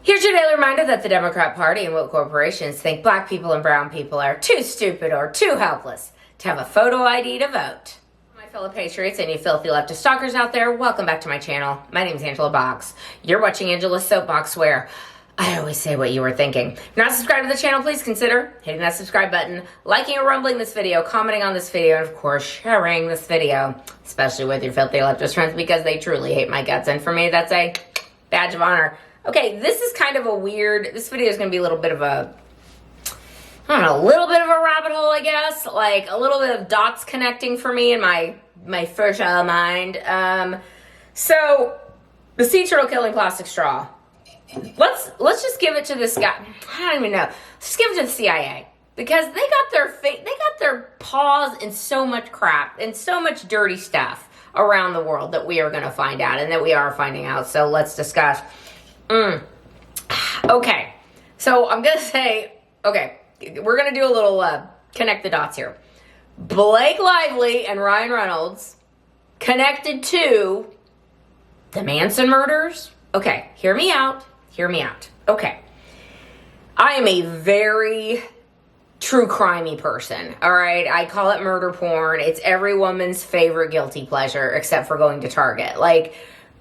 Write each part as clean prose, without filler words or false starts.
Here's your daily reminder that the Democrat Party and woke corporations think black people and brown people are too stupid or too helpless to have a photo ID to vote. My fellow patriots and you filthy leftist stalkers out there, welcome back to my channel. My name is Angela Box. You're watching Angela's Soapbox, where I always say what you were thinking. If you're not subscribed to the channel, please consider hitting that subscribe button, liking or rumbling this video, commenting on this video, and of course sharing this video, especially with your filthy leftist friends, because they truly hate my guts, and for me that's a badge of honor. Okay, this is kind of a weird, this video is going to be a little bit of a, I don't know, a little bit of a rabbit hole, I guess. Like a little bit of dots connecting for me in my fertile mind. So, the sea turtle killing plastic straw. Let's just give it to this guy. I don't even know. Let's just give it to the CIA. Because they got their paws in so much crap and so much dirty stuff around the world that we are going to find out and that we are finding out. So let's discuss. Okay, so I'm going to say, okay, we're going to do a little connect the dots here. Blake Lively and Ryan Reynolds connected to the Manson murders. Okay, hear me out. Hear me out. Okay, I am a very true crimey person, all right? I call it murder porn. It's every woman's favorite guilty pleasure, except for going to Target. Like,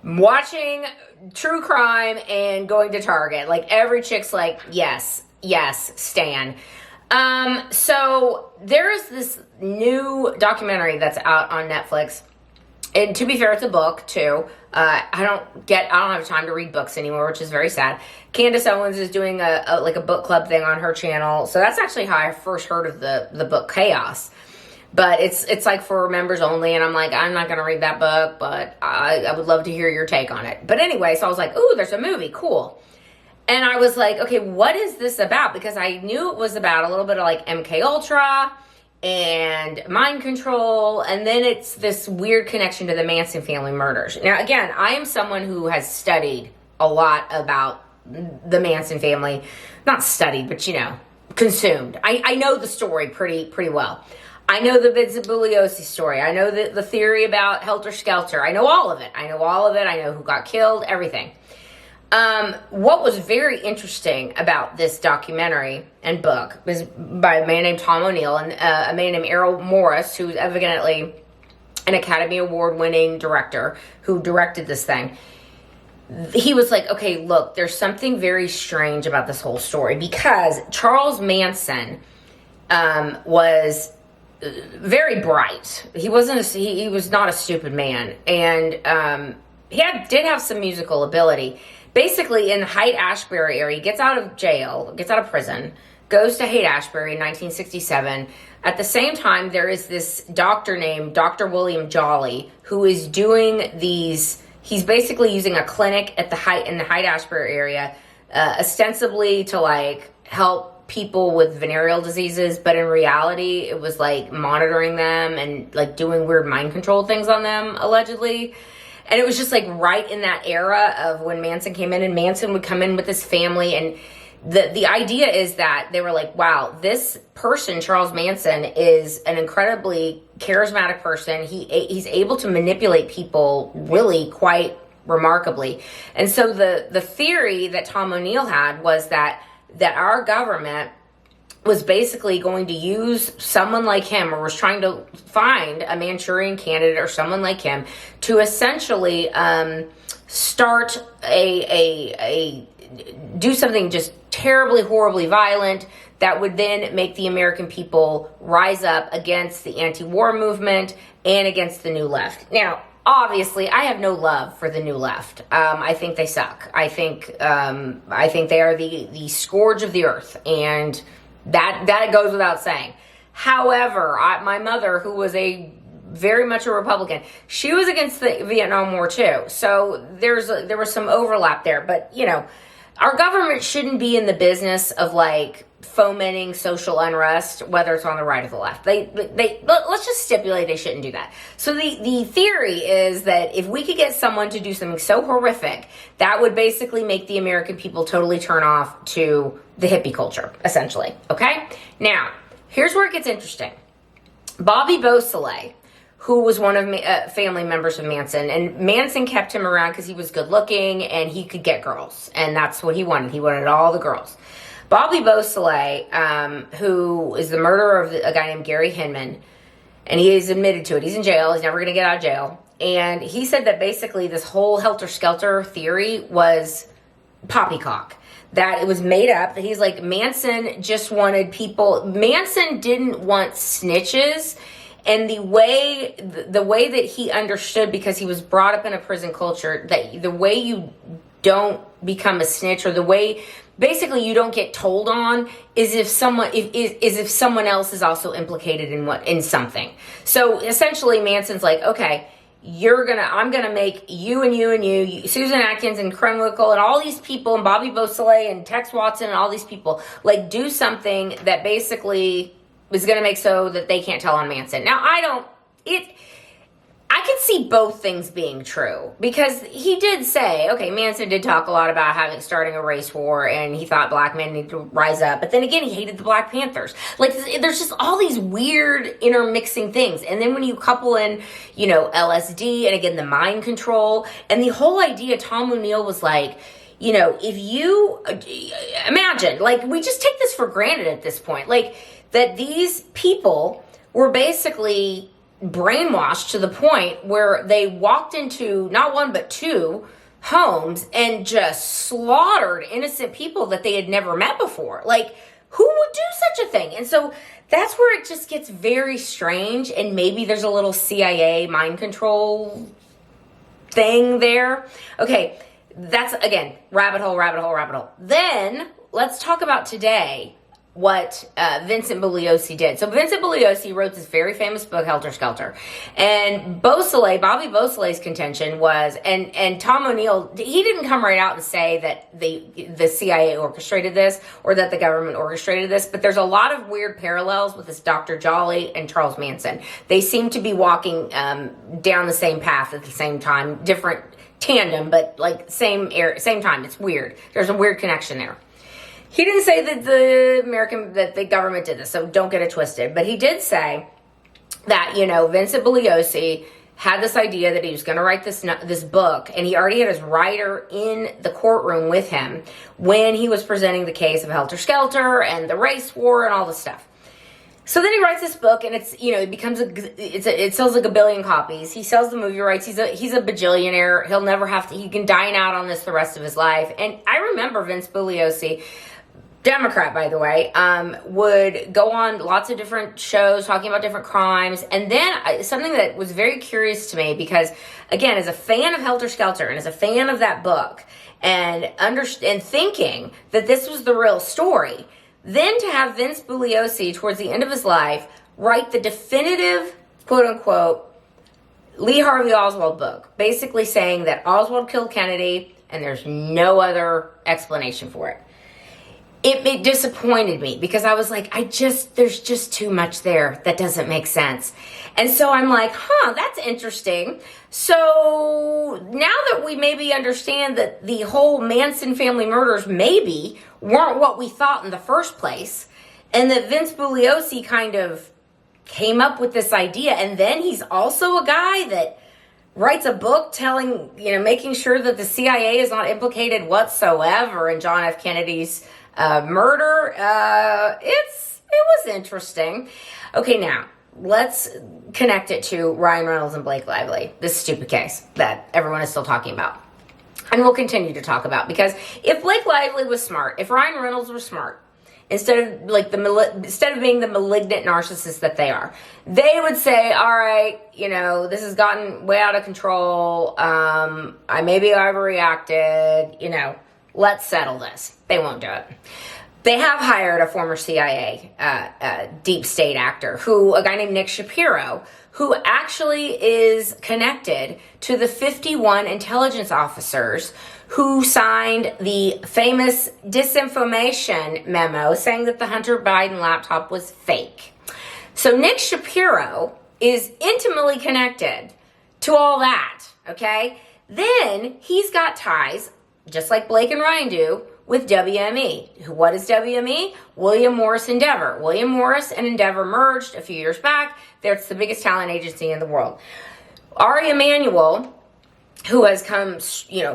watching true crime and going to Target. Like, every chick's like, yes, stan. So there is this new documentary that's out on Netflix. And to be fair, it's a book too. I don't have time to read books anymore, which is very sad. Candace Owens is doing a book club thing on her channel. So that's actually how I first heard of the book Chaos. But it's like for members only, and I'm like, I'm not going to read that book, but I would love to hear your take on it. But anyway, so I was like, ooh, there's a movie, cool. And I was like, okay, what is this about? Because I knew it was about a little bit of like MK Ultra and mind control, and then it's this weird connection to the Manson family murders. Now, again, I am someone who has studied a lot about the Manson family. Not studied, but, consumed. I know the story pretty well. I know the Bidzabuliosi story. I know the theory about Helter Skelter. I know all of it. I know who got killed, everything. What was very interesting about this documentary and book was by a man named Tom O'Neill and a man named Errol Morris, who's evidently an Academy Award-winning director who directed this thing. He was like, okay, look, there's something very strange about this whole story, because Charles Manson was very bright. He was not a stupid man, and he did have some musical ability. Basically, in the Haight-Ashbury area, he gets out of prison, goes to Haight-Ashbury in 1967. At the same time, there is this doctor named Dr. William Jolly who is doing these. He's basically using a clinic in the Haight-Ashbury area, ostensibly to like help people with venereal diseases, but in reality, it was like monitoring them and like doing weird mind control things on them, allegedly. And it was just like right in that era of when Manson came in, and Manson would come in with his family. And the idea is that they were like, wow, this person, Charles Manson, is an incredibly charismatic person. He's able to manipulate people really quite remarkably. And so the theory that Tom O'Neill had was that our government was basically going to use someone like him, or was trying to find a Manchurian candidate or someone like him to essentially start do something just terribly, horribly violent that would then make the American people rise up against the anti-war movement and against the New Left. Now, obviously, I have no love for the New Left. I think they suck. I think they are the scourge of the earth, and that goes without saying. However, my mother, who was very much a Republican, she was against the Vietnam War too. So there was some overlap there. But our government shouldn't be in the business of like fomenting social unrest, whether it's on the right or the left. Let's just stipulate they shouldn't do that. So the theory is that if we could get someone to do something so horrific, that would basically make the American people totally turn off to the hippie culture, essentially. Okay? Now, here's where it gets interesting. Bobby Beausoleil, who was one of family members of Manson. And Manson kept him around because he was good looking and he could get girls. And that's what he wanted. He wanted all the girls. Bobby Beausoleil, who is the murderer of a guy named Gary Hinman, and he is admitted to it. He's in jail. He's never going to get out of jail. And he said that basically this whole helter-skelter theory was poppycock. That it was made up. That he's like, Manson just wanted people. Manson didn't want snitches. And the way that he understood, because he was brought up in a prison culture, that the way you don't become a snitch, or the way basically you don't get told on, is if someone else is also implicated in something. So essentially Manson's like, okay, I'm gonna make you and you, Susan Atkins and Krenwickel and all these people, and Bobby Beausoleil and Tex Watson and all these people, like, do something that basically is gonna make so that they can't tell on Manson. Now, I could see both things being true, because he did say, okay, Manson did talk a lot about starting a race war, and he thought black men need to rise up. But then again, he hated the Black Panthers. Like, there's just all these weird intermixing things. And then when you couple in, LSD, and again, the mind control, and the whole idea, Tom O'Neill was like, if you imagine, like, we just take this for granted at this point, like, that these people were basically brainwashed to the point where they walked into not one but two homes and just slaughtered innocent people that they had never met before. Like, who would do such a thing? And so that's where it just gets very strange, and maybe there's a little CIA mind control thing there. Okay, that's, again, rabbit hole. Then let's talk about today what Vincent Bugliosi did. So Vincent Bugliosi wrote this very famous book, Helter Skelter. And Bobby Beausoleil's contention was, and Tom O'Neill, he didn't come right out and say that the CIA orchestrated this, or that the government orchestrated this, but there's a lot of weird parallels with this Dr. Jolly and Charles Manson. They seem to be walking down the same path at the same time, different tandem, but like same time. It's weird. There's a weird connection there. He didn't say that the government did this, so don't get it twisted. But he did say that, Vincent Bugliosi had this idea that he was going to write this book, and he already had his writer in the courtroom with him when he was presenting the case of Helter Skelter and the race war and all this stuff. So then he writes this book, and it's, it sells like 1 billion copies. He sells the movie rights. He's a bajillionaire. He'll never he can dine out on this the rest of his life. And I remember Vince Bugliosi, Democrat, by the way, would go on lots of different shows talking about different crimes. And then something that was very curious to me, because, again, as a fan of Helter Skelter and as a fan of that book, and thinking that this was the real story, then to have Vince Bugliosi, towards the end of his life, write the definitive, quote-unquote, Lee Harvey Oswald book, basically saying that Oswald killed Kennedy and there's no other explanation for it. It disappointed me, because I was like, there's just too much there that doesn't make sense. And so I'm like, that's interesting. So now that we maybe understand that the whole Manson family murders maybe weren't what we thought in the first place, and that Vince Bugliosi kind of came up with this idea, and then he's also a guy that writes a book making sure that the CIA is not implicated whatsoever in John F. Kennedy's murder. It was interesting. Okay, now let's connect it to Ryan Reynolds and Blake Lively, this stupid case that everyone is still talking about, and we'll continue to talk about, because if Blake Lively was smart, if Ryan Reynolds were smart, instead of being the malignant narcissists that they are, they would say, all right, this has gotten way out of control. Maybe I overreacted, let's settle this. They won't do it. They have hired a former CIA deep state actor, a guy named Nick Shapiro, who actually is connected to the 51 intelligence officers who signed the famous disinformation memo saying that the Hunter Biden laptop was fake. So Nick Shapiro is intimately connected to all that, okay? Then he's got ties, just like Blake and Ryan do, with WME. What is WME? William Morris Endeavor. William Morris and Endeavor merged a few years back. It's the biggest talent agency in the world. Ari Emanuel, who has come,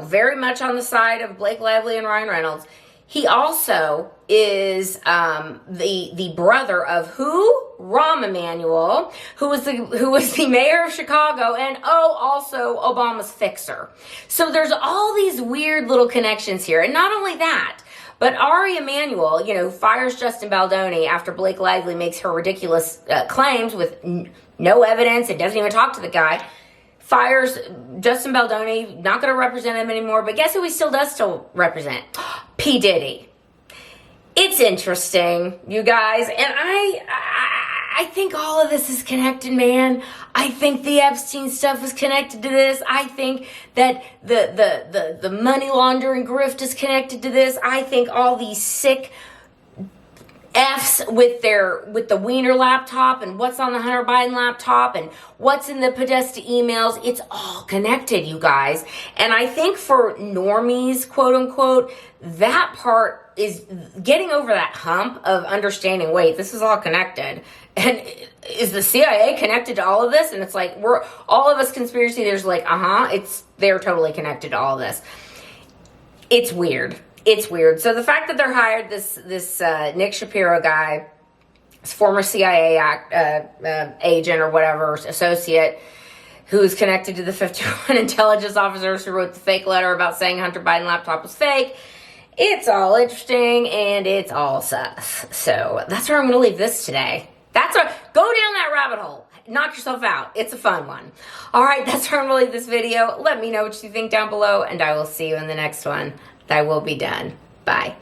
very much on the side of Blake Lively and Ryan Reynolds, he also is the brother of who? Rahm Emanuel, who was the mayor of Chicago, and also Obama's fixer. So there's all these weird little connections here. And not only that, but Ari Emanuel, fires Justin Baldoni after Blake Lively makes her ridiculous claims with no evidence and doesn't even talk to the guy. Fires Justin Baldoni, not going to represent him anymore, but guess who he still represent? P. Diddy. It's interesting, you guys, and I think all of this is connected, man. I think the Epstein stuff is connected to this. I think that the money laundering grift is connected to this. I think all these sick F's with the Wiener laptop and what's on the Hunter Biden laptop and what's in the Podesta emails, it's all connected, you guys. And I think for normies, quote unquote, that part is getting over that hump of understanding, wait, this is all connected. And is the CIA connected to all of this? And it's like, we're all of us conspiracy there's like, they're totally connected to all of this. It's weird. It's weird. So the fact that they're hired this Nick Shapiro guy, his former CIA agent or whatever, associate, who's connected to the 51 intelligence officers who wrote the fake letter about saying Hunter Biden laptop was fake, it's all interesting and it's all sus. So that's where I'm going to leave this today. Go down that rabbit hole. Knock yourself out. It's a fun one. All right, that's where I'm going to leave this video. Let me know what you think down below, and I will see you in the next one. I will be done. Bye.